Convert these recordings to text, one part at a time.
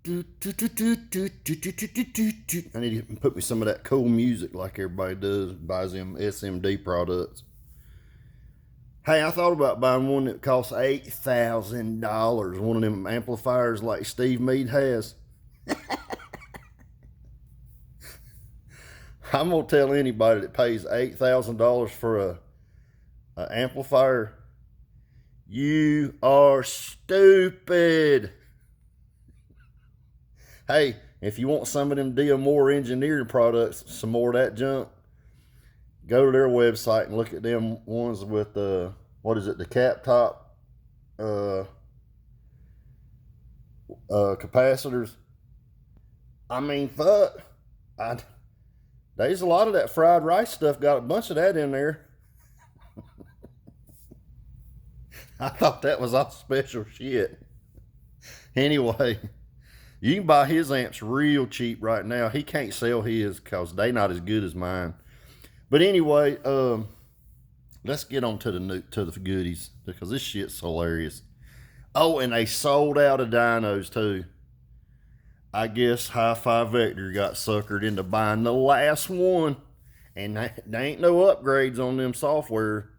I need to put me some of that cool music like everybody does, buys them SMD products. Hey, I thought about buying one that costs $8,000. One of them amplifiers like Steve Mead has. I'm gonna tell anybody that pays $8,000 for a amplifier, you are stupid. Hey, if you want some of them Moore engineering products, some more of that junk, go to their website and look at them ones with what is it, the cap top uh, capacitors. I mean, fuck. There's a lot of that fried rice stuff. Got a bunch of that in there. I thought that was all special shit. Anyway, you can buy his amps real cheap right now. He can't sell his because they not as good as mine. But anyway, let's get on to the goodies because this shit's hilarious. Oh, and they sold out of dynos too. I guess Hi-Fi Vector got suckered into buying the last one, and there ain't no upgrades on them software.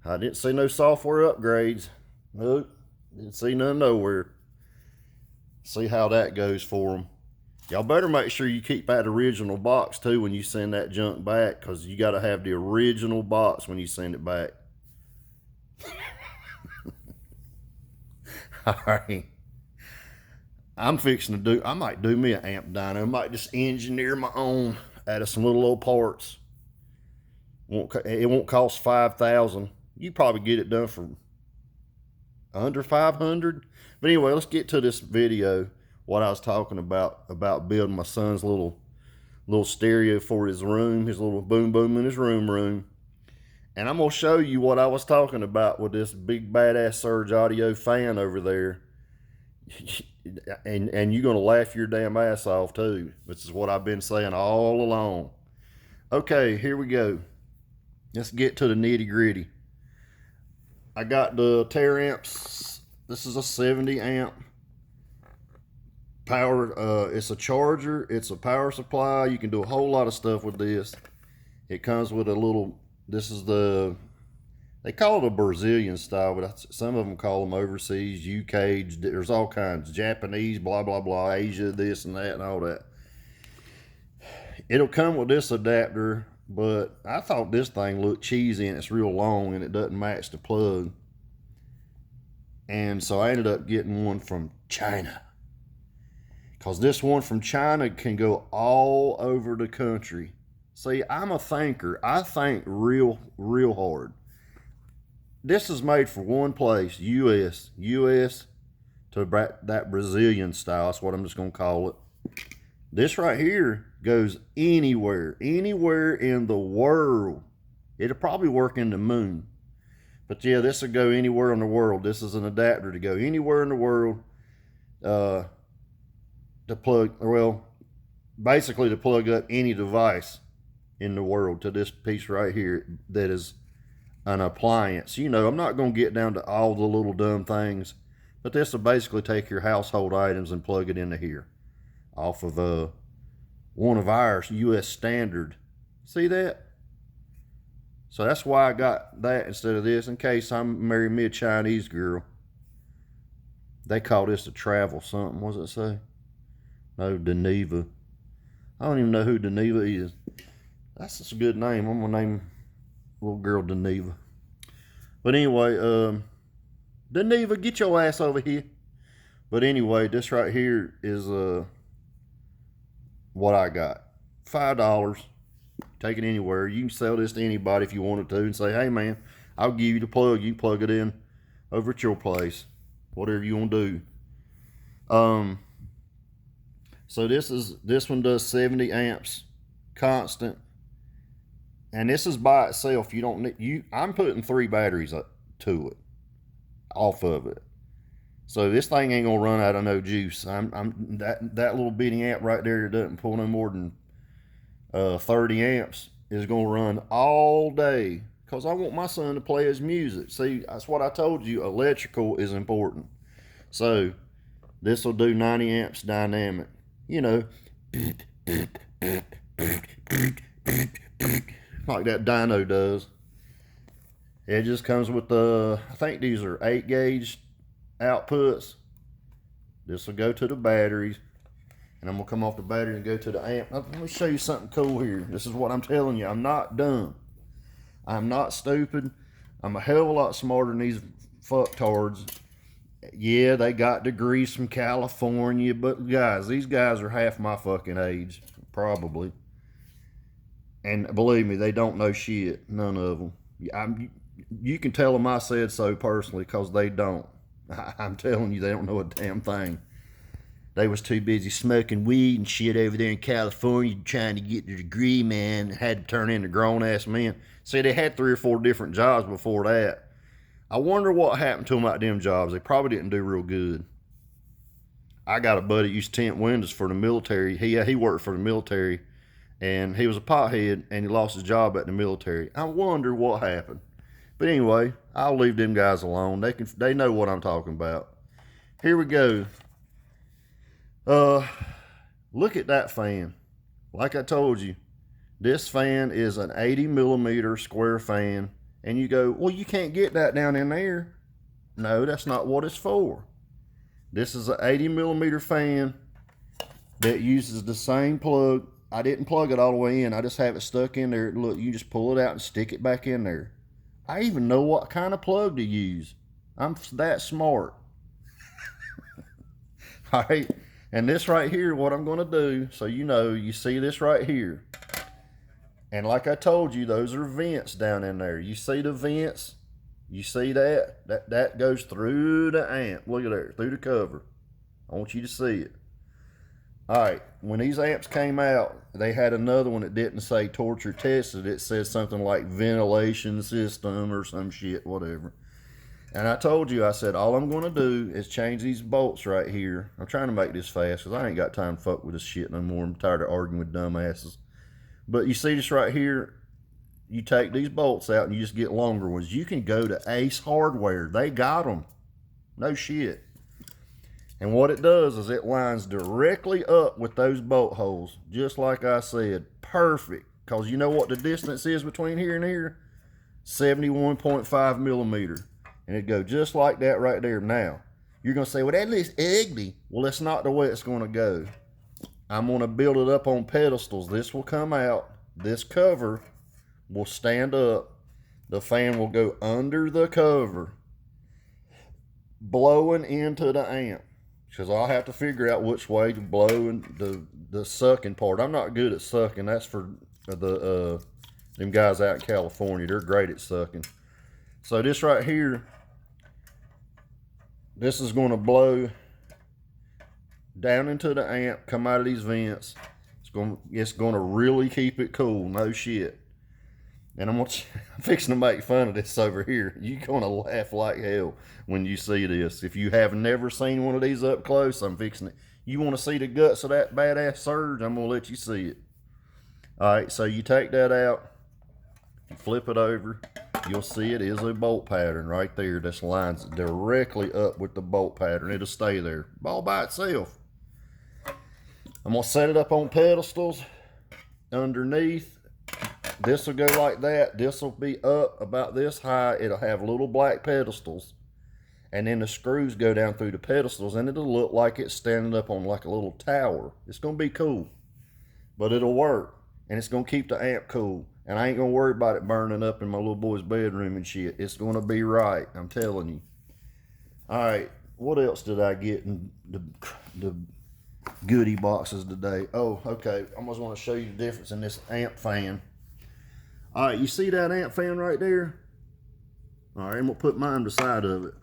I didn't see no software upgrades. Nope, didn't see none nowhere. See how that goes for them. Y'all better make sure you keep that original box too when you send that junk back, because you got to have the original box when you send it back. All right. I'm fixing to I might do me an amp dyno. I might just engineer my own out of some little old parts. It won't cost $5,000. You probably get it done for under $500. But anyway, let's get to this video. What I was talking about building my son's little stereo for his room, his little boom boom in his room. And I'm gonna show you what I was talking about with this big badass Surge Audio fan over there. And you're gonna laugh your damn ass off too, which is what I've been saying all along. Okay, here we go. Let's get to the nitty gritty. I got the Taramps. This is a 70 amp power. It's a charger. It's a power supply. You can do a whole lot of stuff with this. It comes with a little. This is they call it a Brazilian style, but some of them call them overseas, UK. There's all kinds, Japanese, blah blah blah, Asia, this and that and all that. It'll come with this adapter, but I thought this thing looked cheesy and it's real long and it doesn't match the plug. And so I ended up getting one from China, because this one from China can go all over the country. See, I'm a thinker. I think real hard. This is made for one place, US to that Brazilian style. That's what I'm just going to call it. This right here goes anywhere in the world. It'll probably work in the moon. But yeah, this will go anywhere in the world. This is an adapter to go anywhere in the world. Basically to plug up any device in the world to this piece right here that is an appliance. You know, I'm not going to get down to all the little dumb things, but this will basically take your household items and plug it into here off of one of our US standard. See that? So that's why I got that instead of this, in case I'm marrying me a Chinese girl. They call this a travel something. What does it say? No, Deneva. I don't even know who Deneva is. That's just a good name. I'm gonna name little girl Deneva. But anyway, Deneva, get your ass over here. But anyway, this right here is what I got. $5. Take it anywhere. You can sell this to anybody if you wanted to and say, hey man, I'll give you the plug. You can plug it in over at your place. Whatever you want to do. So this one does 70 amps constant. And this is by itself. You don't need I'm putting 3 batteries to it, off of it. So this thing ain't gonna run out of no juice. I'm that little bitty amp right there that doesn't pull no more than 30 amps is gonna run all day, because I want my son to play his music. See, that's what I told you. Electrical is important. So This will do 90 amps dynamic. You know, like that dyno does. It just comes with the, I think these are 8 gauge outputs. This will go to the batteries. And I'm going to come off the battery and go to the amp. Now, let me show you something cool here. This is what I'm telling you. I'm not dumb. I'm not stupid. I'm a hell of a lot smarter than these fucktards. Yeah, they got degrees from California, but guys, these guys are half my fucking age, probably. And believe me, they don't know shit. None of them. You can tell them I said so personally, because they don't. I'm telling you, they don't know a damn thing. They was too busy smoking weed and shit over there in California trying to get their degree, man. Had to turn into grown-ass men. See, they had 3 or 4 different jobs before that. I wonder what happened to them at them jobs. They probably didn't do real good. I got a buddy that used to tint windows for the military. He worked for the military, and he was a pothead, and he lost his job at the military. I wonder what happened. But anyway, I'll leave them guys alone. They know what I'm talking about. Here we go. Look at that fan. Like I told you, this fan is an 80 millimeter square fan. And you go, well, you can't get that down in there. No, that's not what it's for. This is an 80 millimeter fan that uses the same plug. I didn't plug it all the way in. I just have it stuck in there. Look, you just pull it out and stick it back in there. I even know what kind of plug to use. I'm that smart. All right. And this right here, what I'm going to do, so you know, you see this right here. And like I told you, those are vents down in there. You see the vents? You see that? That goes through the amp. Look at there, through the cover. I want you to see it. All right, when these amps came out, they had another one that didn't say torture tested. It said something like ventilation system or some shit, whatever. And I told you, I said, all I'm going to do is change these bolts right here. I'm trying to make this fast because I ain't got time to fuck with this shit no more. I'm tired of arguing with dumbasses. But you see this right here, you take these bolts out and you just get longer ones. You can go to Ace Hardware. They got them. No shit. And what it does is it lines directly up with those bolt holes. Just like I said, perfect. Because you know what the distance is between here and here? 71.5 millimeter. And it go just like that right there. Now, you're going to say, well, that looks ugly. Well, that's not the way it's going to go. I'm going to build it up on pedestals. This will come out. This cover will stand up. The fan will go under the cover, blowing into the amp. Because I'll have to figure out which way to blow in the sucking part. I'm not good at sucking. That's for them guys out in California. They're great at sucking. So this right here, this is going to blow down into the amp, come out of these vents. It's going to really keep it cool, no shit. And I'm fixing to make fun of this over here. You're going to laugh like hell when you see this. If you have never seen one of these up close, I'm fixing it. You want to see the guts of that badass surge? I'm going to let you see it. All right, so you take that out, you flip it over, you'll see it is a bolt pattern right there. This lines directly up with the bolt pattern. It'll stay there all by itself. I'm going to set it up on pedestals underneath. This will go like that. This will be up about this high. It'll have little black pedestals. And then the screws go down through the pedestals, and it'll look like it's standing up on like a little tower. It's going to be cool. But it'll work. And it's going to keep the amp cool. And I ain't going to worry about it burning up in my little boy's bedroom and shit. It's going to be right. I'm telling you. All right. What else did I get in the goodie boxes today? Oh, okay. I just want to show you the difference in this amp fan. All right, you see that amp fan right there? All right, I'm gonna put mine beside of it.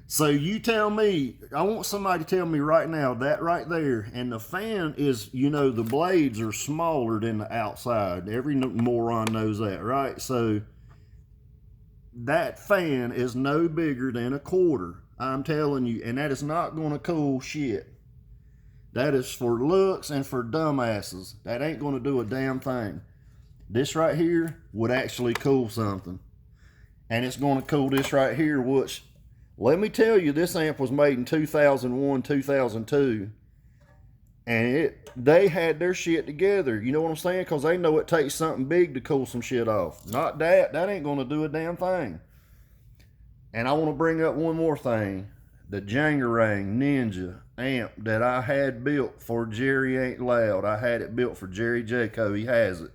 So you tell me, I want somebody to tell me right now, that right there, and the fan is, you know, the blades are smaller than the outside. Every moron knows that, right? So that fan is no bigger than a quarter. I'm telling you, and that is not gonna cool shit. That is for looks and for dumbasses. That ain't going to do a damn thing. This right here would actually cool something. And it's going to cool this right here, which Let me tell you, this amp was made in 2001, 2002. And they had their shit together. You know what I'm saying? Because they know it takes something big to cool some shit off. Not that. That ain't going to do a damn thing. And I want to bring up one more thing. The Jangarang Ninja amp that I had built for Jerry Ain't Loud. I had it built for Jerry Jaco. He has it.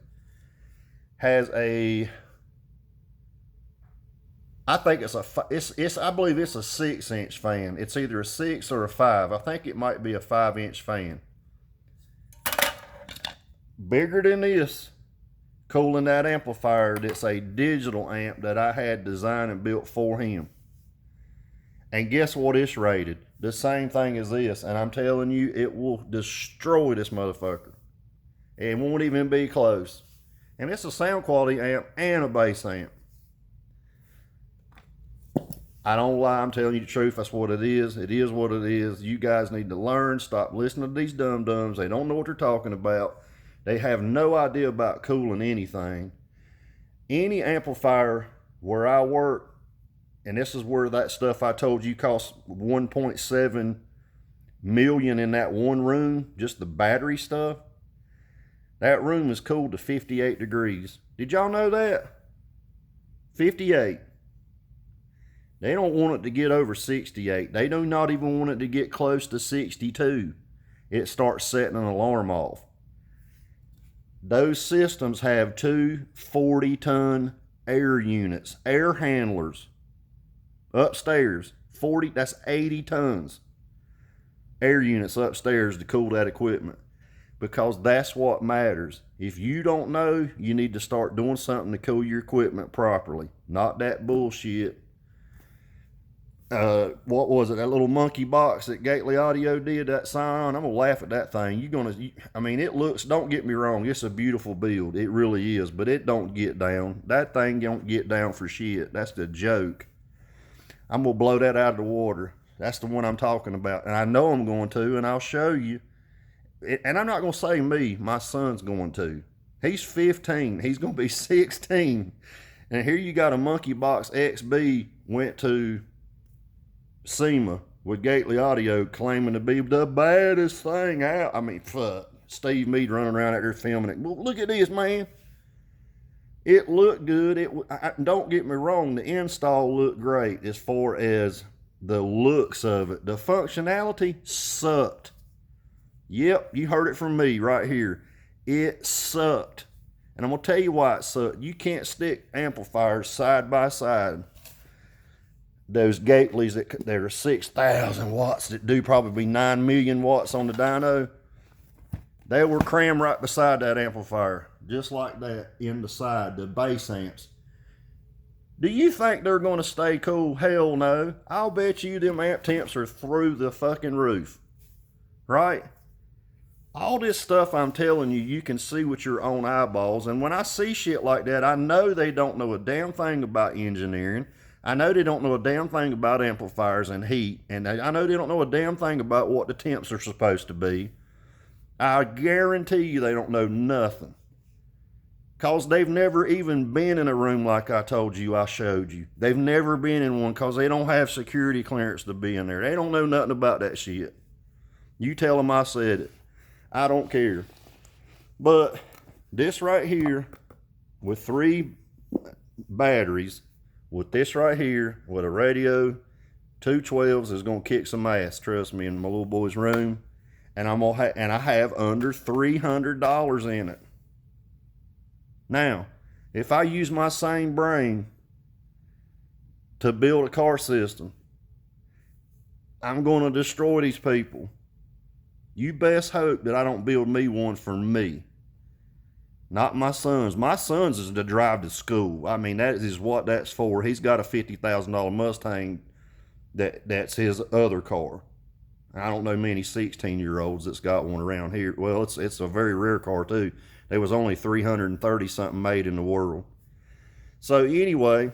Has a... I think I believe it's a 6-inch fan. It's either a 6 or a 5. I think it might be a 5-inch fan. Bigger than this, cooling that amplifier. That's a digital amp that I had designed and built for him. And guess what it's rated? The same thing as this. And I'm telling you, it will destroy this motherfucker. It won't even be close. And it's a sound quality amp and a bass amp. I don't lie, I'm telling you the truth. That's what it is. It is what it is. You guys need to learn. Stop listening to these dum-dums. They don't know what they're talking about. They have no idea about cooling anything. Any amplifier where I work, and this is where that stuff I told you costs $1.7 million in that one room, just the battery stuff. That room is cooled to 58 degrees. Did y'all know that? 58. They don't want it to get over 68. They do not even want it to get close to 62. It starts setting an alarm off. Those systems have two 40-ton air units, air handlers, upstairs. 40, that's 80 tons. Air units upstairs to cool that equipment. Because that's what matters. If you don't know, you need to start doing something to cool your equipment properly. Not that bullshit. What was it? That little monkey box that Gately Audio did, that sign. I'm gonna laugh at that thing. I mean, it looks, don't get me wrong, it's a beautiful build. It really is, but it don't get down. That thing don't get down for shit. That's the joke. I'm gonna blow that out of the water. That's the one I'm talking about. And I know I'm going to, and I'll show you. And I'm not gonna say me, my son's going to. He's 15, he's gonna be 16. And here you got a Monkey Box XB went to SEMA with Gately Audio claiming to be the baddest thing out. I mean, fuck. Steve Mead running around out there filming it. Well, look at this, man. It looked good. Don't get me wrong. The install looked great as far as the looks of it. The functionality sucked. Yep, you heard it from me right here. It sucked. And I'm going to tell you why it sucked. You can't stick amplifiers side by side. Those Gately's that are 6,000 watts that do probably 9 million watts on the dyno, they were crammed right beside that amplifier, just like that in the side, the bass amps. Do you think they're going to stay cool? Hell no. I'll bet you them amp temps are through the fucking roof, right? All this stuff I'm telling you, you can see with your own eyeballs. And when I see shit like that, I know they don't know a damn thing about engineering. I know they don't know a damn thing about amplifiers and heat, and I know they don't know a damn thing about what the temps are supposed to be. I guarantee you they don't know nothing. Because they've never even been in a room like I told you I showed you. They've never been in one because they don't have security clearance to be in there. They don't know nothing about that shit. You tell them I said it. I don't care. But this right here with 3 batteries, with this right here, with a radio, 2 12s is gonna kick some ass. Trust me, in my little boy's room, and I have under $300 in it. Now, if I use my same brain to build a car system, I'm gonna destroy these people. You best hope that I don't build me one for me. Not my son's. My son's is to drive to school. I mean, that is what that's for. He's got a $50,000 Mustang that's his other car. I don't know many 16-year-olds that's got one around here. Well, it's a very rare car too. There was only 330 something made in the world. So anyway,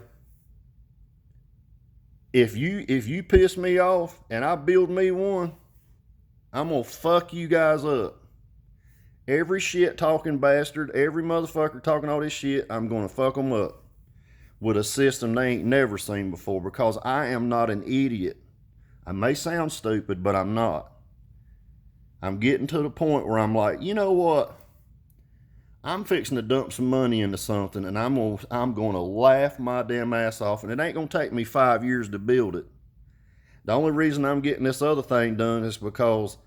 if you piss me off and I build me one, I'm gonna fuck you guys up. Every shit talking bastard, every motherfucker talking all this shit, I'm gonna fuck them up. with a system they ain't never seen before, because I am not an idiot. I may sound stupid, but I'm not. I'm getting to the point where I'm like, you know what? I'm fixing to dump some money into something, and I'm gonna laugh my damn ass off, and it ain't gonna take me 5 years to build it. The only reason I'm getting this other thing done is because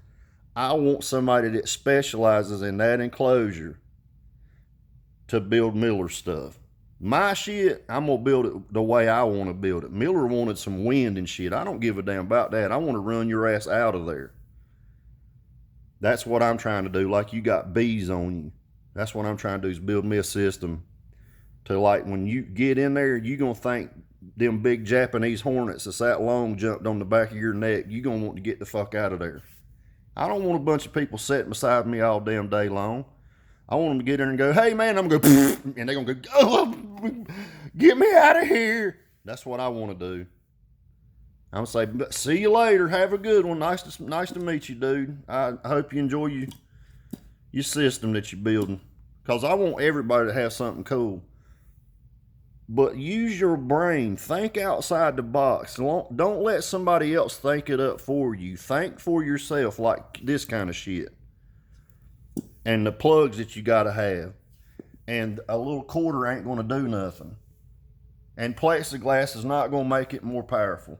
I want somebody that specializes in that enclosure to build Miller stuff. My shit, I'm gonna build it the way I want to build it. Miller wanted some wind and shit. I don't give a damn about that. I want to run your ass out of there. That's what I'm trying to do. Like you got bees on you. That's what I'm trying to do, is build me a system to, like, when you get in there, you gonna think them big Japanese hornets that's that long jumped on the back of your neck. You gonna want to get the fuck out of there. I don't want a bunch of people sitting beside me all damn day long. I want them to get in there and go, hey man, I'm gonna go, and they're gonna go, oh, get me out of here. That's what I want to do. I'm gonna say, see you later. Have a good one. Nice to meet you, dude. I hope you enjoy your system that you're building, because I want everybody to have something cool. But use your brain. Think outside the box. Don't let somebody else think it up for you. Think for yourself, like this kind of shit. And the plugs that you gotta have. And a little quarter ain't gonna do nothing. And plexiglass is not gonna make it more powerful.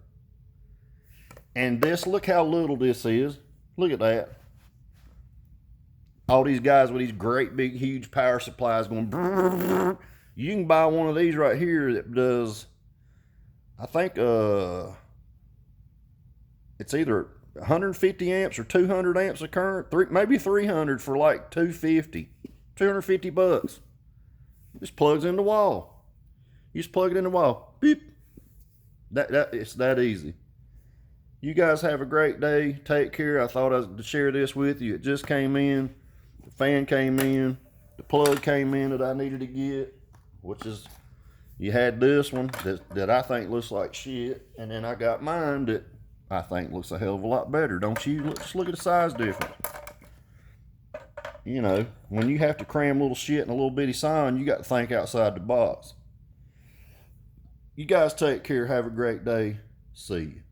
And this, look how little this is. Look at that. All these guys with these great big huge power supplies going brrr. You can buy one of these right here that does, I think it's either 150 amps or 200 amps of current, maybe 300 for like 250 bucks. Just plugs in the wall. You just plug it in the wall. Beep. It's that easy. You guys have a great day. Take care. I thought I'd share this with you. It just came in. The fan came in. The plug came in that I needed to get, which is, you had this one that I think looks like shit, and then I got mine that I think looks a hell of a lot better. Don't you? Just look at the size difference. You know, when you have to cram little shit in a little bitty sign, you got to think outside the box. You guys take care. Have a great day. See you.